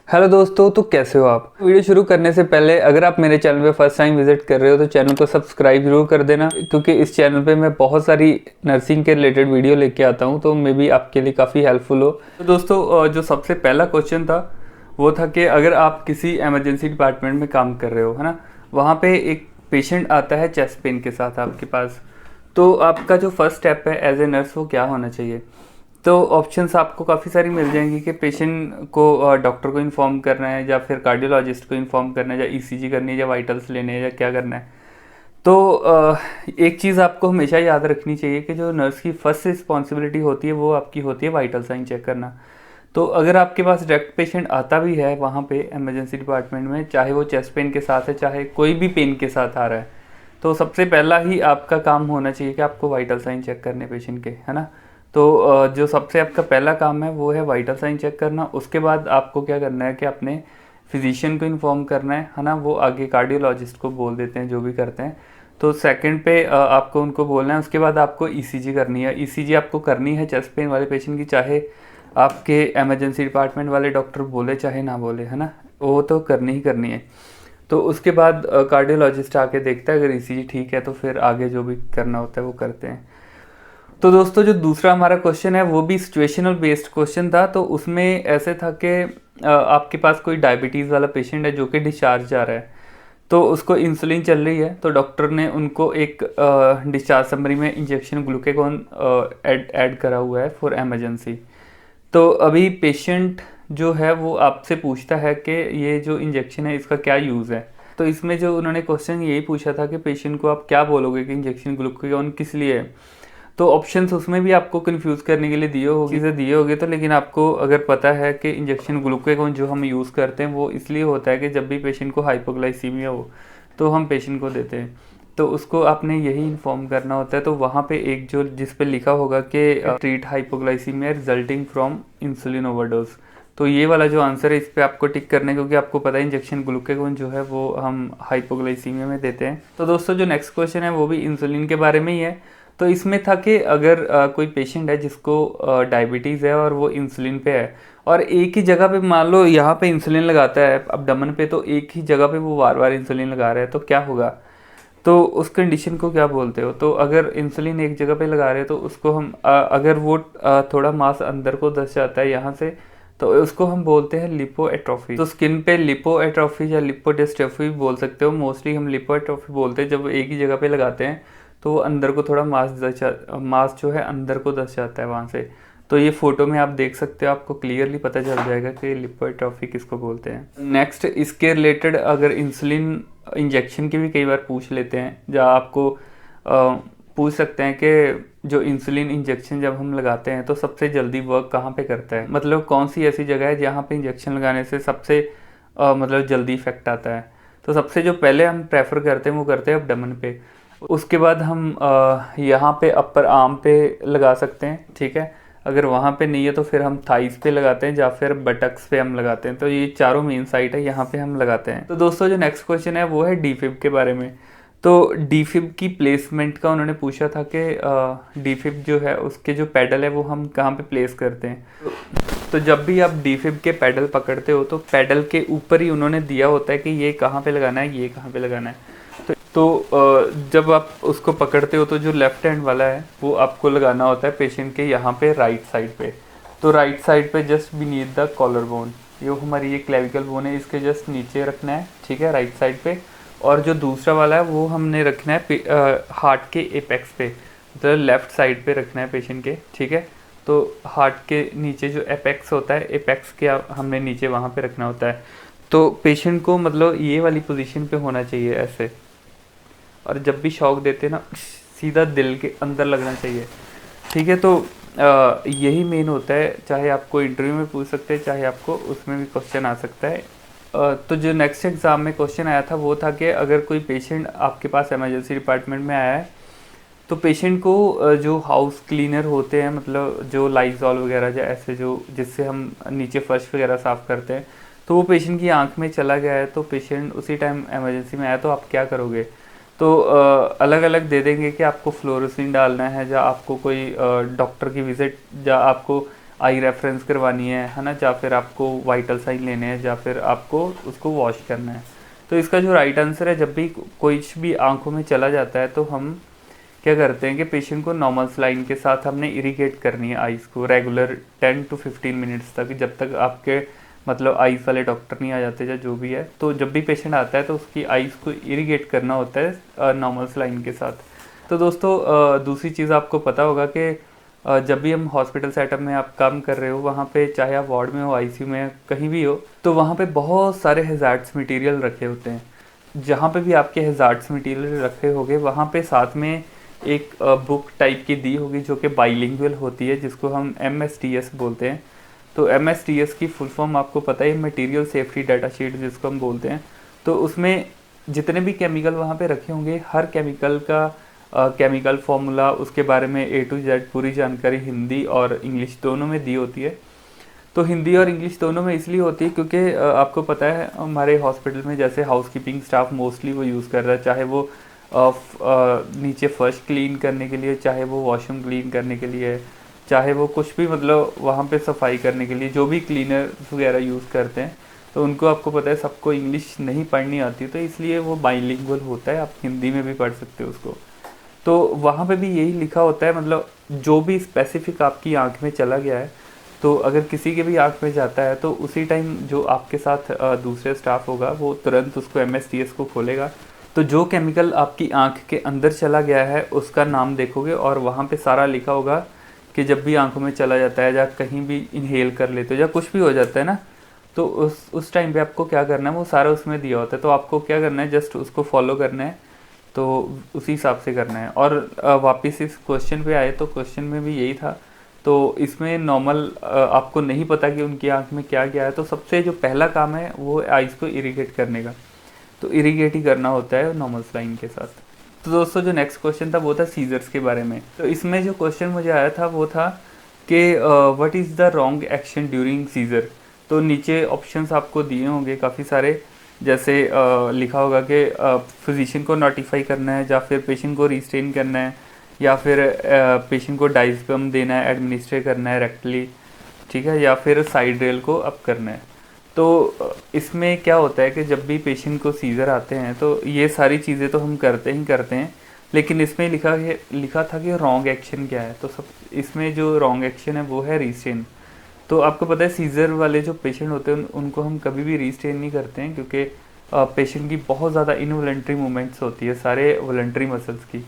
Hello दोस्तों, तो कैसे हो आप। वीडियो शुरू करने से पहले अगर आप मेरे चैनल पे फर्स्ट टाइम विजिट कर रहे हो तो चैनल को सब्सक्राइब जरूर कर देना, क्योंकि इस चैनल पे मैं बहुत सारी नर्सिंग के रिलेटेड वीडियो लेके आता हूँ, तो मे बी आपके लिए काफ़ी हेल्पफुल हो। तो दोस्तों, जो सबसे पहला क्वेश्चन था वो था कि अगर आप किसी इमरजेंसी डिपार्टमेंट में काम कर रहे हो, है ना, वहाँ पे एक पेशेंट आता है चेस्ट पेन के साथ आपके पास, तो आपका जो फर्स्ट स्टेप है एज ए नर्स वो क्या होना चाहिए। तो ऑप्शंस आपको काफ़ी सारी मिल जाएंगी कि पेशेंट को डॉक्टर को इन्फॉर्म करना है, या फिर कार्डियोलॉजिस्ट को इन्फॉर्म करना है, या ईसीजी करनी है, या वाइटल्स लेने हैं, या क्या करना है। तो एक चीज़ आपको हमेशा याद रखनी चाहिए कि जो नर्स की फर्स्ट रिस्पॉन्सिबिलिटी होती है वो आपकी होती है वाइटल साइन चेक करना। तो अगर आपके पास डायरेक्ट पेशेंट आता भी है वहाँ पे इमरजेंसी डिपार्टमेंट में, चाहे वो चेस्ट पेन के साथ है, चाहे कोई भी पेन के साथ आ रहा है, तो सबसे पहला ही आपका काम होना चाहिए कि आपको वाइटल साइन चेक करने पेशेंट के, है ना। तो जो सबसे आपका पहला काम है वो है वाइटल साइन चेक करना। उसके बाद आपको क्या करना है कि अपने फिजिशियन को इन्फॉर्म करना है ना, वो आगे कार्डियोलॉजिस्ट को बोल देते हैं जो भी करते हैं। तो सेकंड पे आपको उनको बोलना है। उसके बाद आपको ईसीजी करनी है। ईसीजी आपको करनी है चेस्ट पेन वाले पेशेंट की, चाहे आपके इमरजेंसी डिपार्टमेंट वाले डॉक्टर बोले चाहे ना बोले, है ना, वो तो करनी ही करनी है। तो उसके बाद कार्डियोलॉजिस्ट आके देखता है, अगर ईसीजी ठीक है तो फिर आगे जो भी करना होता है वो करते हैं। तो दोस्तों, जो दूसरा हमारा क्वेश्चन है वो भी सिचुएशनल बेस्ड क्वेश्चन था। तो उसमें ऐसे था कि आपके पास कोई डायबिटीज़ वाला पेशेंट है जो कि डिस्चार्ज जा रहा है, तो उसको इंसुलिन चल रही है, तो डॉक्टर ने उनको एक डिस्चार्ज समरी में इंजेक्शन ग्लूकेगॉन ऐड करा हुआ है फॉर इमरजेंसी। तो अभी पेशेंट जो है वो आपसे पूछता है कि ये जो इंजेक्शन है इसका क्या यूज़ है। तो इसमें जो उन्होंने क्वेश्चन यही पूछा था कि पेशेंट को आप क्या बोलोगे कि इंजेक्शन ग्लूकेगॉन किस लिए है। तो ऑप्शंस उसमें भी आपको कंफ्यूज करने के लिए दिए होंगे, तो लेकिन आपको अगर पता है कि इंजेक्शन ग्लूकेगॉन जो हम यूज़ करते हैं वो इसलिए होता है कि जब भी पेशेंट को हाइपोग्लाइसीमिया हो तो हम पेशेंट को देते हैं, तो उसको आपने यही इन्फॉर्म करना होता है। तो वहाँ पे एक जो जिस पे लिखा होगा कि treat hypoglycaemia resulting from insulin overdose, तो ये वाला जो आंसर है इस पर आपको टिक करना है, क्योंकि आपको पता है इंजेक्शन ग्लूकेगॉन जो है वो हम हाइपोग्लाइसीमिया में देते हैं। तो दोस्तों, जो नेक्स्ट क्वेश्चन है वो भी इंसुलिन के बारे में ही है। तो इसमें था कि अगर कोई पेशेंट है जिसको डायबिटीज़ है और वो इंसुलिन पे है, और एक ही जगह पे मान लो यहाँ पे इंसुलिन लगाता है अबडमन पे, तो एक ही जगह पे वो बार बार इंसुलिन लगा रहा है, तो क्या होगा। तो उस कंडीशन को क्या बोलते हो। तो अगर इंसुलिन एक जगह पे लगा रहे हैं तो उसको हम अगर वो थोड़ा मांस अंदर को धस जाता है यहाँ से, तो उसको हम बोलते हैं लिपो एट्रोफी। तो स्किन पे लिपो एट्रोफी या लिपोडिस्ट्रोफी बोल सकते हो। मोस्टली हम लिपो एट्रोफी बोलते हैं जब एक ही जगह पे लगाते हैं तो वो अंदर को थोड़ा मांस जो है अंदर को धस जाता है वहाँ से। तो ये फोटो में आप देख सकते हो, आपको क्लियरली पता चल जाएगा कि लिपोएट्रोफी किसको बोलते हैं। नेक्स्ट, इसके रिलेटेड अगर इंसुलिन इंजेक्शन की भी कई बार पूछ लेते हैं, जहाँ आपको पूछ सकते हैं कि जो इंसुलिन इंजेक्शन जब हम लगाते हैं तो सबसे जल्दी वर्क कहाँ पे करता है, मतलब कौन सी ऐसी जगह है जहाँ पे इंजेक्शन लगाने से सबसे मतलब जल्दी इफेक्ट आता है। तो सबसे जो पहले हम प्रेफर करते हैं वो करते हैं एब्डोमेन पे। उसके बाद हम यहाँ पे अपर आर्म पे लगा सकते हैं, ठीक है। अगर वहाँ पे नहीं है तो फिर हम थाइस पे लगाते हैं, या फिर बटक्स पे हम लगाते हैं। तो ये चारों मेन साइट है, यहाँ पे हम लगाते हैं। तो दोस्तों, जो नेक्स्ट क्वेश्चन है वो है डीफिब के बारे में। तो डीफिब की प्लेसमेंट का उन्होंने पूछा था कि डीफिब जो है उसके जो पैडल है वो हम कहाँ पे प्लेस करते हैं। तो जब भी आप डीफिब के पैडल पकड़ते हो तो पैडल के ऊपर ही उन्होंने दिया होता है कि ये कहाँ पे लगाना है, ये कहाँ पे लगाना है। तो जब आप उसको पकड़ते हो तो जो लेफ्ट हैंड वाला है वो आपको लगाना होता है पेशेंट के यहाँ पे राइट साइड पे। तो राइट साइड पे just beneath the collar bone, ये हमारी ये क्लेविकल बोन है, इसके जस्ट नीचे रखना है, ठीक है, राइट साइड पे। और जो दूसरा वाला है वो हमने रखना है हार्ट के एपेक्स पे, मतलब लेफ्ट साइड पे रखना है पेशेंट के, ठीक है। तो हार्ट के नीचे जो एपेक्स होता है, एपेक्स के हमने नीचे वहाँ पे रखना होता है। तो पेशेंट को मतलब ये वाली पोजीशन पे होना चाहिए ऐसे, और जब भी शॉक देते ना सीधा दिल के अंदर लगना चाहिए, ठीक है। तो यही मेन होता है, चाहे आपको इंटरव्यू में पूछ सकते हैं, चाहे आपको उसमें भी क्वेश्चन आ सकता है। तो जो नेक्स्ट एग्ज़ाम में क्वेश्चन आया था वो था कि अगर कोई पेशेंट आपके पास इमरजेंसी डिपार्टमेंट में आया है तो पेशेंट को जो हाउस क्लीनर होते हैं, मतलब जो लाइजॉल वगैरह या ऐसे जो जिससे हम नीचे फर्श वगैरह साफ़ करते हैं, तो वो पेशेंट की आंख में चला गया है, तो पेशेंट उसी टाइम इमरजेंसी में आया, तो आप क्या करोगे। तो अलग अलग दे देंगे कि आपको फ्लोरोसिन डालना है, या आपको कोई डॉक्टर की विज़िट, या आपको आई रेफरेंस करवानी है ना, या फिर आपको वाइटल साइन लेने हैं, या फिर आपको उसको वॉश करना है। तो इसका जो राइट आंसर है, जब भी कुछ भी आंखों में चला जाता है तो हम क्या करते हैं कि पेशेंट को नॉर्मल सलाइन के साथ हमने इरिगेट करनी है आइज़ को रेगुलर 10 to 15 मिनट्स तक, जब तक आपके मतलब आइज़ वाले डॉक्टर नहीं आ जाते या जो भी है। तो जब भी पेशेंट आता है तो उसकी आइज़ को इरिगेट करना होता है नॉर्मल सलाइन के साथ। तो दोस्तों दूसरी चीज़ आपको पता होगा कि जब भी हम हॉस्पिटल सेटअप में आप काम कर रहे हो, वहाँ पे चाहे आप वार्ड में हो, आईसीयू में, कहीं भी हो, तो वहाँ पे बहुत सारे हैज़ार्ड्स मटेरियल रखे होते हैं। जहाँ पे भी आपके हैज़ार्ड्स मटेरियल रखे होंगे, वहाँ पे साथ में एक बुक टाइप की दी होगी जो कि बाइलिंगुअल होती है, जिसको हम MSDS बोलते हैं। तो MSDS की फुल फॉर्म आपको पता है, मटेरियल सेफ्टी डाटा शीट जिसको हम बोलते हैं। तो उसमें जितने भी केमिकल वहाँ पे रखे होंगे, हर केमिकल का केमिकल फार्मूला, उसके बारे में A to Z पूरी जानकारी हिंदी और इंग्लिश दोनों में दी होती है। तो हिंदी और इंग्लिश दोनों में इसलिए होती है क्योंकि आपको पता है हमारे हॉस्पिटल में जैसे हाउसकीपिंग स्टाफ मोस्टली वो यूज़ कर रहा है, चाहे वो नीचे फर्श क्लीन करने के लिए, चाहे वो वॉशरूम क्लीन करने के लिए, चाहे वो कुछ भी मतलब वहाँ पे सफाई करने के लिए जो भी क्लीनर वगैरह यूज़ करते हैं, तो उनको आपको पता है सबको इंग्लिश नहीं पढ़नी आती, तो इसलिए वो बाइलिंगुअल होता है, आप हिंदी में भी पढ़ सकते हो उसको। तो वहाँ पे भी यही लिखा होता है, मतलब जो भी स्पेसिफिक आपकी आँख में चला गया है, तो अगर किसी के भी आँख में जाता है तो उसी टाइम जो आपके साथ दूसरे स्टाफ होगा वो तुरंत उसको MSDS को खोलेगा। तो जो केमिकल आपकी आँख के अंदर चला गया है उसका नाम देखोगे और वहाँ पे सारा लिखा होगा कि जब भी आँखों में चला जाता है या कहीं भी इनहेल कर लेते हो या कुछ भी हो जाता है ना, तो उस टाइम पे आपको क्या करना है वो सारा उसमें दिया होता है। तो आपको क्या करना है, जस्ट उसको फॉलो करना है, तो उसी हिसाब से करना है। और वापस इस क्वेश्चन पे आए तो क्वेश्चन में भी यही था। तो इसमें नॉर्मल आपको नहीं पता कि उनकी आँख में क्या गया है, तो सबसे जो पहला काम है वो आइज़ को इरिगेट करने का, तो इरिगेट ही करना होता है नॉर्मल सलाइन के साथ। तो दोस्तों जो नेक्स्ट क्वेश्चन था वो था सीजर्स के बारे में। तो इसमें जो क्वेश्चन मुझे आया था वो था कि what is the wrong action during seizure. तो नीचे ऑप्शंस आपको दिए होंगे काफ़ी सारे, जैसे लिखा होगा कि फिजिशियन को नोटिफाई करना है, या फिर पेशेंट को रिस्ट्रेन करना है, या फिर पेशेंट को डाइज़पम देना है, एडमिनिस्ट्रेट करना है रेक्टली, ठीक है, या फिर साइड रेल को अप करना है। तो इसमें क्या होता है कि जब भी पेशेंट को सीज़र आते हैं तो ये सारी चीज़ें तो हम करते ही करते हैं, लेकिन इसमें लिखा था कि रॉन्ग एक्शन क्या है। तो सब इसमें जो रॉन्ग एक्शन है वो है रिस्ट्रेन। तो आपको पता है सीज़र वाले जो पेशेंट होते हैं उनको हम कभी भी रिस्ट्रेन नहीं करते हैं, क्योंकि पेशेंट की बहुत ज़्यादा इनवॉलंटरी मूवमेंट्स होती है सारे वॉलंटरी मसल्स की।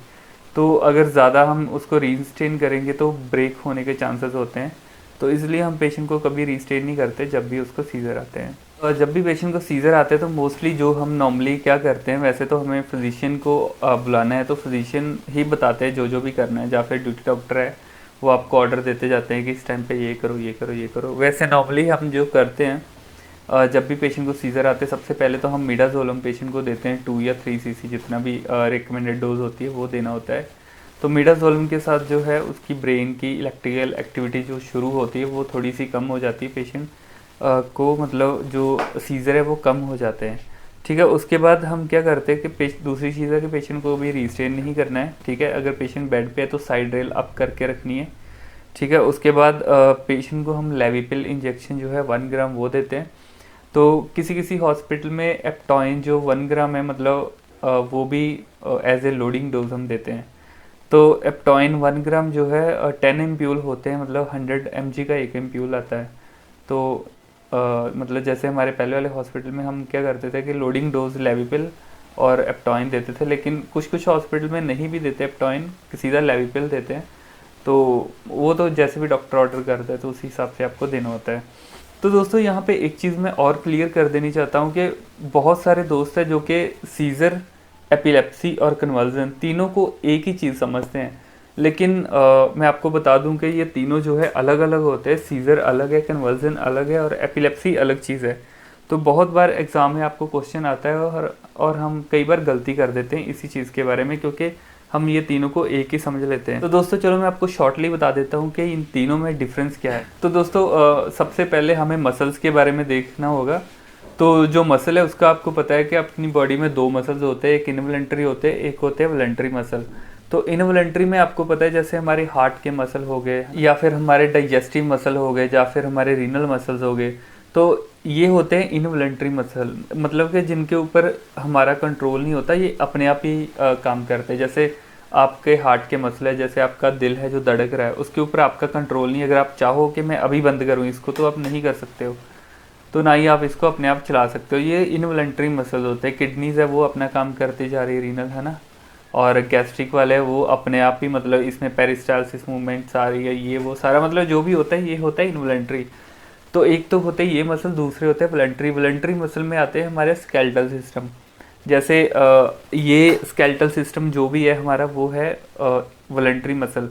तो अगर ज़्यादा हम उसको रिस्ट्रेन करेंगे तो ब्रेक होने के चांसेस होते हैं, तो इसलिए हम पेशेंट को कभी रिस्ट्रेन नहीं करते जब भी उसको सीज़र आते हैं। और जब भी पेशेंट को सीज़र आते हैं तो मोस्टली जो हम नॉर्मली क्या करते हैं, वैसे तो हमें फिजिशियन को बुलाना है तो फिजिशियन ही बताते हैं जो भी करना है, या फिर ड्यूटी डॉक्टर है वो आपको ऑर्डर देते जाते हैं कि इस टाइम पे ये करो ये करो ये करो। वैसे नॉर्मली हम जो करते हैं जब भी पेशेंट को सीज़र आते हैं सबसे पहले तो हम मिडाज़ोलम पेशेंट को देते हैं 2 या 3 cc, जितना भी रिकमेंडेड डोज होती है वो देना होता है। तो मिडाज़ोलम के साथ जो है उसकी ब्रेन की इलेक्ट्रिकल एक्टिविटी जो शुरू होती है वो थोड़ी सी कम हो जाती है, पेशेंट को मतलब जो सीज़र है वो कम हो जाते हैं, ठीक है। उसके बाद हम क्या करते हैं कि दूसरी चीज़ है कि पेशेंट को भी रिस्ट्रेन नहीं करना है, ठीक है। अगर पेशेंट बेड पे है तो साइड रेल अप करके रखनी है, ठीक है। उसके बाद पेशेंट को हम लेविपिल इंजेक्शन जो है 1 ग्राम वो देते हैं। तो किसी हॉस्पिटल में एप्टॉइन जो 1 ग्राम है, मतलब वो भी एज ए लोडिंग डोज हम देते हैं। तो एप्टॉइन 1 ग्राम जो है 10 एम्प्यूल होते हैं, मतलब 100 mg का 1 एम्प्यूल आता है। तो मतलब जैसे हमारे पहले वाले हॉस्पिटल में हम क्या करते थे कि लोडिंग डोज लेविपिल और एप्टॉइन देते थे, लेकिन कुछ हॉस्पिटल में नहीं भी देते एप्टॉइन, सीधा लेविपिल देते हैं। तो वो तो जैसे भी डॉक्टर ऑर्डर करता है तो उसी हिसाब से आपको देना होता है। तो दोस्तों यहाँ पे एक चीज़ मैं और क्लियर कर देनी चाहता हूँ कि बहुत सारे दोस्त हैं जो कि सीज़र, एपिलेप्सी और कन्वर्जन तीनों को एक ही चीज़ समझते हैं, लेकिन मैं आपको बता दूं कि ये तीनों जो है अलग अलग होते हैं। सीज़र अलग है, कन्वर्जन अलग है और एपिलेप्सी अलग चीज़ है। तो बहुत बार एग्ज़ाम में आपको क्वेश्चन आता है और हम कई बार गलती कर देते हैं इसी चीज़ के बारे में, क्योंकि हम ये तीनों को एक ही समझ लेते हैं। तो दोस्तों चलो मैं आपको शॉर्टली बता देता हूँ कि इन तीनों में डिफरेंस क्या है। तो दोस्तों सबसे पहले हमें मसल्स के बारे में देखना होगा। तो जो मसल है उसका आपको पता है कि अपनी बॉडी में 2 मसल्स होते हैं, एक इनवॉलंटरी होते हैं, एक होते हैं वॉलंटरी मसल। तो इनवॉलेंट्री में आपको पता है जैसे हमारे हार्ट के मसल हो गए या फिर हमारे डाइजेस्टिव मसल हो गए या फिर हमारे रीनल मसल्स हो गए, तो ये होते हैं इनवॉलेंट्री मसल, मतलब कि जिनके ऊपर हमारा कंट्रोल नहीं होता, ये अपने आप ही काम करते हैं। जैसे आपके हार्ट के मसल है, जैसे आपका दिल है जो धड़क रहा है, उसके ऊपर आपका कंट्रोल नहीं। अगर आप चाहो कि मैं अभी बंद करूँ इसको तो आप नहीं कर सकते हो, तो ना ही आप इसको अपने आप चला सकते हो। ये इनवॉलेंट्री मसल होते हैं। किडनीज है वो अपना काम करती जा रही है, रीनल है ना, और गैस्ट्रिक वाले है वो अपने आप ही, मतलब इसमें पेरिस्टालसिस मूवमेंट्स आ रही है, ये वो सारा मतलब जो भी होता है ये होता है इनवॉलेंट्री। तो एक तो होते हैं ये मसल, दूसरे होते हैं वॉलंटरी। वॉलंटरी मसल में आते हैं हमारे स्केलेटल सिस्टम। जैसे ये स्केलेटल सिस्टम जो भी है हमारा वो है वॉलंटरी मसल।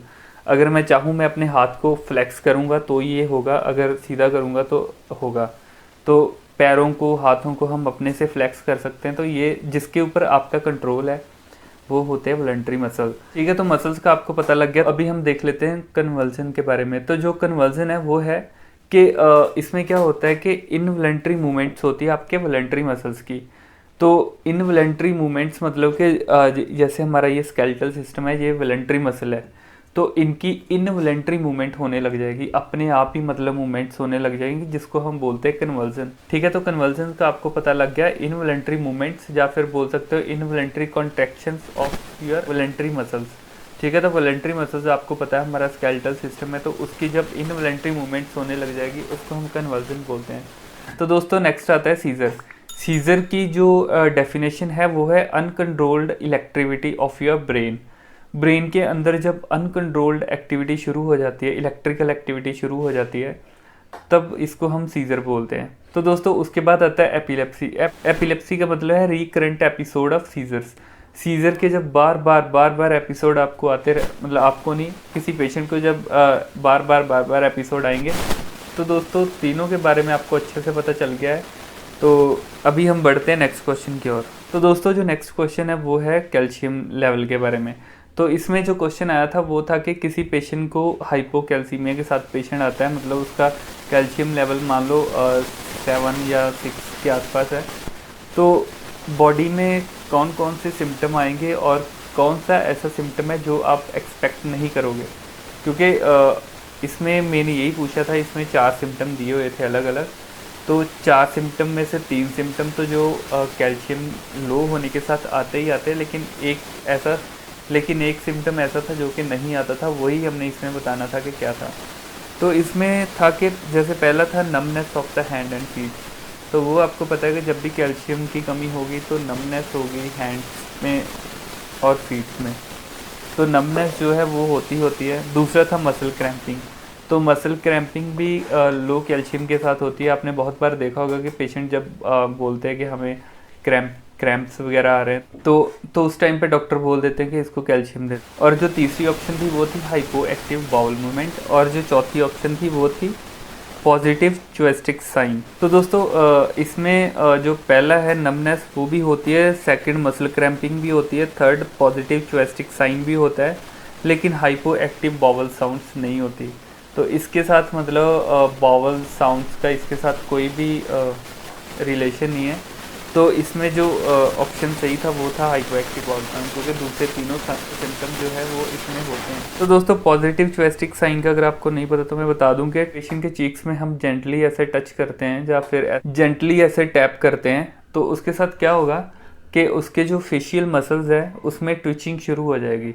अगर मैं चाहूँ मैं अपने हाथ को फ्लेक्स करूँगा तो ये होगा, अगर सीधा करूँगा तो होगा। तो पैरों को हाथों को हम अपने से फ्लेक्स कर सकते हैं। तो ये जिसके ऊपर आपका कंट्रोल है वो होते हैं वॉलंटरी मसल। ठीक है, तो मसल्स का आपको पता लग गया। अभी हम देख लेते हैं कन्वर्जन के बारे में। तो जो कन्वर्जन है वो है कि इसमें क्या होता है कि इनवॉलंटरी मूवमेंट्स होती है आपके वॉलंटरी मसल्स की। तो इनवॉलंटरी मूवमेंट्स मतलब कि जैसे हमारा ये स्केलेटल सिस्टम है, ये वॉलंटरी मसल है, तो इनकी इनवॉलंटरी मूवमेंट होने लग जाएगी, अपने आप ही मतलब मूवमेंट्स होने लग जाएंगी, जिसको हम बोलते हैं कन्वर्जन। ठीक है, तो कन्वर्जन का आपको पता लग गया। इनवॉलंटरी मूवमेंट्स या फिर बोल सकते हो involuntary contractions of your voluntary muscles. ठीक है, तो वॉलंटरी मसल्स आपको पता है हमारा स्केलेटल सिस्टम है, तो उसकी जब इनवॉलंटरी मूवमेंट्स होने लग जाएगी उसको हम कन्वर्जन बोलते हैं। तो दोस्तों नेक्स्ट आता है सीजर। सीजर की जो डेफिनेशन है वो है uncontrolled electricity of your brain. Brain के अंदर जब अनकंट्रोल्ड एक्टिविटी शुरू हो जाती है, इलेक्ट्रिकल एक्टिविटी शुरू हो जाती है, तब इसको हम सीजर बोलते हैं। तो दोस्तों उसके बाद आता है एपिलेप्सी। एपिलेप्सी का मतलब है recurrent episode of seizures. Seizure के जब बार बार एपिसोड आपको आते रहे, मतलब आपको नहीं, किसी पेशेंट को जब बार बार एपिसोड आएंगे, तो दोस्तों तीनों के बारे में आपको अच्छे से पता चल गया है। तो अभी हम बढ़ते हैं नेक्स्ट क्वेश्चन की ओर। तो दोस्तों जो नेक्स्ट क्वेश्चन है वो है कैल्शियम लेवल के बारे में। तो इसमें जो क्वेश्चन आया था वो था कि किसी पेशेंट को हाइपोकैल्सीमिया के साथ पेशेंट आता है, मतलब उसका कैल्शियम लेवल मान लो 7 या 6 के आसपास है, तो बॉडी में कौन कौन से सिम्टम आएंगे और कौन सा ऐसा सिम्टम है जो आप एक्सपेक्ट नहीं करोगे। क्योंकि इसमें मैंने यही पूछा था, इसमें 4 सिम्टम दिए हुए थे अलग अलग। तो 4 सिम्टम में से 3 सिम्टम तो जो कैल्शियम लो होने के साथ आते ही आते हैं, लेकिन एक सिम्टम ऐसा था जो कि नहीं आता था, वही हमने इसमें बताना था कि क्या था। तो इसमें था कि जैसे पहला था numbness of the hand and feet. तो वो आपको पता है कि जब भी कैल्शियम की कमी होगी तो नमनेस होगी हैंड्स में और फीट में, तो नमनेस जो है वो होती है। दूसरा था मसल क्रैम्पिंग। तो मसल क्रैम्पिंग भी लो कैल्शियम के साथ होती है। आपने बहुत बार देखा होगा कि पेशेंट जब बोलते हैं कि हमें क्रैम्प्स वगैरह आ रहे हैं, तो उस टाइम पे डॉक्टर बोल देते हैं कि इसको कैल्शियम दे। और जो तीसरी ऑप्शन थी वो थी हाइपो एक्टिव बाउल मूवमेंट, और जो चौथी ऑप्शन थी वो थी पॉजिटिव चुएस्टिक साइन। तो दोस्तों इसमें जो पहला है नमनेस वो भी होती है, सेकंड मसल क्रैम्पिंग भी होती है, थर्ड पॉजिटिव चुएस्टिक साइन भी होता है, लेकिन हाइपो एक्टिव बाउल साउंड्स नहीं होती। तो इसके साथ मतलब बाउल साउंड्स का इसके साथ कोई भी रिलेशन नहीं है। तो इसमें जो ऑप्शन सही था वो था हाइपोएक्टिव बाउल साउंड, क्योंकि दूसरे तीनों सिम्टम जो है वो इसमें होते हैं। तो दोस्तों पॉजिटिव चुएस्टिक साइन का अगर आपको नहीं पता तो मैं बता दूं कि पेशेंट के चीक्स में हम जेंटली ऐसे टच करते हैं या फिर जेंटली ऐसे टैप करते हैं, तो उसके साथ क्या होगा कि उसके जो फेशियल मसल्स है उसमें ट्विचिंग शुरू हो जाएगी,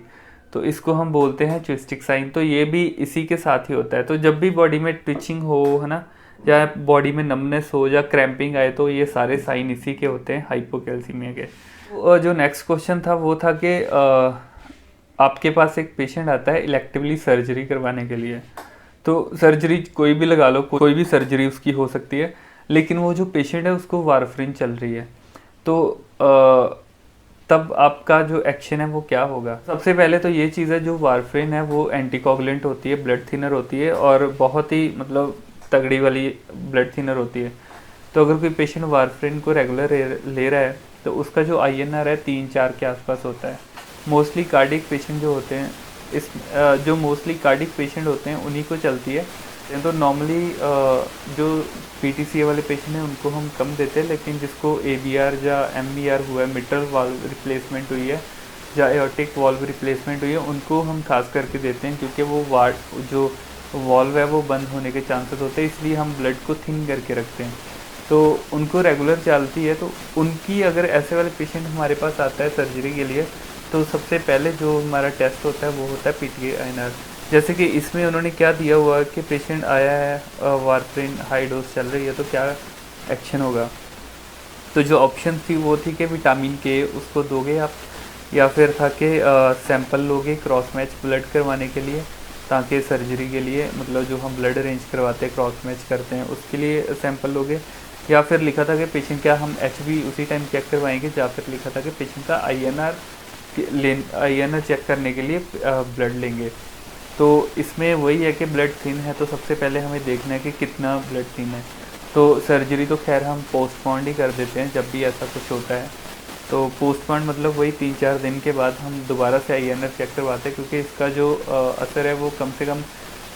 तो इसको हम बोलते हैं चुएस्टिक साइन। तो ये भी इसी के साथ ही होता है। तो जब भी बॉडी में ट्विचिंग हो, है ना, या बॉडी में नमनेस हो या क्रैम्पिंग आए, तो ये सारे साइन इसी के होते हैं हाइपोकैल्सीमिया के। तो जो नेक्स्ट क्वेश्चन था वो था कि आपके पास एक पेशेंट आता है इलेक्टिवली सर्जरी करवाने के लिए। तो सर्जरी कोई भी लगा लो, कोई भी सर्जरी उसकी हो सकती है, लेकिन वो जो पेशेंट है उसको वारफरिन चल रही है, तो तब आपका जो एक्शन है वो क्या होगा। सबसे पहले तो ये चीज़ है, जो वारफरिन है वो एंटीकोगुलेंट होती है, ब्लड थिनर होती है, और बहुत ही मतलब तगड़ी वाली ब्लड थिनर होती है। तो अगर कोई पेशेंट वारफरिन को रेगुलर ले रहा है तो उसका जो INR है 3-4 के आसपास होता है। मोस्टली कार्डिक पेशेंट जो होते हैं जो मोस्टली कार्डिक पेशेंट होते हैं उन्हीं को चलती है। तो नॉर्मली जो PTCA वाले पेशेंट हैं उनको हम कम देते हैं, लेकिन जिसको ABR या MBR हुआ है, मिट्रल वाल्व रिप्लेसमेंट हुई है, या एओर्टिक वॉल्व रिप्लेसमेंट हुई है उनको हम खास करके देते हैं, क्योंकि वो जो वॉल्व है वो बंद होने के चांसेस होते हैं, इसलिए हम ब्लड को थिन करके रखते हैं। तो उनको रेगुलर चलती है। तो उनकी अगर ऐसे वाले पेशेंट हमारे पास आता है सर्जरी के लिए, तो सबसे पहले जो हमारा टेस्ट होता है वो होता है PTINR। जैसे कि इसमें उन्होंने क्या दिया हुआ है कि पेशेंट आया है, वारफरिन हाई डोज चल रही है, तो क्या एक्शन होगा। तो जो ऑप्शन थी वो थी कि विटामिन के उसको दोगे आप, या फिर था कि सैंपल लोगे क्रॉस मैच ब्लड करवाने के लिए, ताकि सर्जरी के लिए मतलब जो हम ब्लड अरेंज करवाते हैं क्रॉस मैच करते हैं उसके लिए सैंपल लोगे, या फिर लिखा था कि पेशेंट क्या हम HB उसी टाइम चेक करवाएंगे, या फिर लिखा था कि पेशेंट का INR चेक करने के लिए ब्लड लेंगे। तो इसमें वही है कि ब्लड थिन है, तो सबसे पहले हमें देखना है कि कितना ब्लड थिन है। तो सर्जरी तो खैर हम पोस्टपोन्ड ही कर देते हैं जब भी ऐसा कुछ होता है। तो पोस्टपोन्ड मतलब वही 3-4 दिन के बाद हम दोबारा से INR चेक करवाते हैं, क्योंकि इसका जो असर है वो कम से कम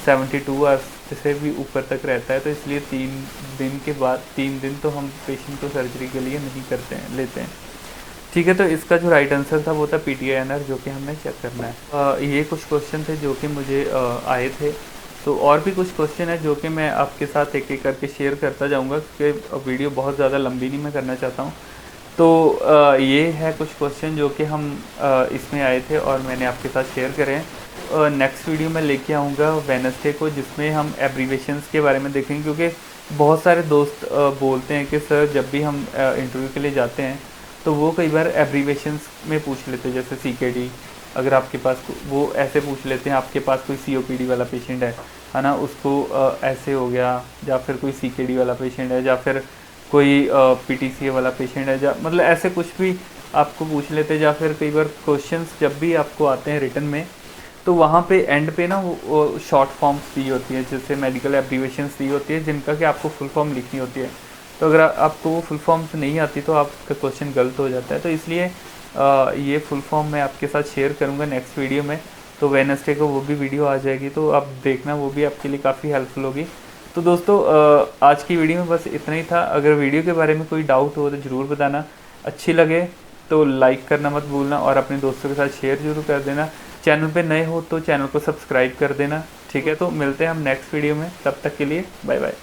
72 आवर्स से भी ऊपर तक रहता है। तो इसलिए 3 दिन तो हम पेशेंट को सर्जरी के लिए नहीं लेते हैं। ठीक है, तो इसका जो राइट आंसर था वो था PTINR, जो कि हमने चेक करना है। ये कुछ क्वेश्चन थे जो कि मुझे आए थे। तो और भी कुछ क्वेश्चन है जो कि मैं आपके साथ एक एक करके शेयर करता जाऊंगा, क्योंकि वीडियो बहुत ज़्यादा लंबी नहीं मैं करना चाहता हूँ। तो ये है कुछ क्वेश्चन जो कि हम इसमें आए थे और मैंने आपके साथ शेयर करे हैं। नेक्स्ट वीडियो में लेके आऊँगा वेडनेसडे को, जिसमें हम एब्रीवेशंस के बारे में देखेंगे, क्योंकि बहुत सारे दोस्त बोलते हैं कि सर जब भी हम इंटरव्यू के लिए जाते हैं तो वो कई बार एब्रीवेशंस में पूछ लेते हैं, जैसे CKD अगर आपके पास वो ऐसे पूछ लेते हैं, आपके पास कोई COPD वाला पेशेंट है ना, उसको ऐसे हो गया, या फिर कोई CKD वाला पेशेंट है, या फिर कोई PTCA वाला पेशेंट है, मतलब ऐसे कुछ भी आपको पूछ लेते हैं। या फिर कई बार क्वेश्चंस जब भी आपको आते हैं रिटन में, तो वहाँ पे एंड पे ना वो शॉर्ट फॉर्म्स दी होती है, जैसे मेडिकल एब्रीवेशंस दी होती है, जिनका कि आपको फुल फॉर्म लिखनी होती है। तो अगर आपको वो फुल फॉर्म्स नहीं आती तो आपका क्वेश्चन गलत हो जाता है। तो इसलिए ये फुल फॉर्म मैं आपके साथ शेयर करूँगा नेक्स्ट वीडियो में। तो वेडनेसडे को वो भी वीडियो आ जाएगी, तो आप देखना, वो भी आपके लिए काफ़ी हेल्पफुल होगी। तो दोस्तों आज की वीडियो में बस इतना ही था। अगर वीडियो के बारे में कोई डाउट हो तो ज़रूर बताना। अच्छी लगे तो लाइक करना मत भूलना, और अपने दोस्तों के साथ शेयर जरूर कर देना। चैनल पे नए हो तो चैनल को सब्सक्राइब कर देना। ठीक है, तो मिलते हैं हम नेक्स्ट वीडियो में, तब तक के लिए बाय बाय।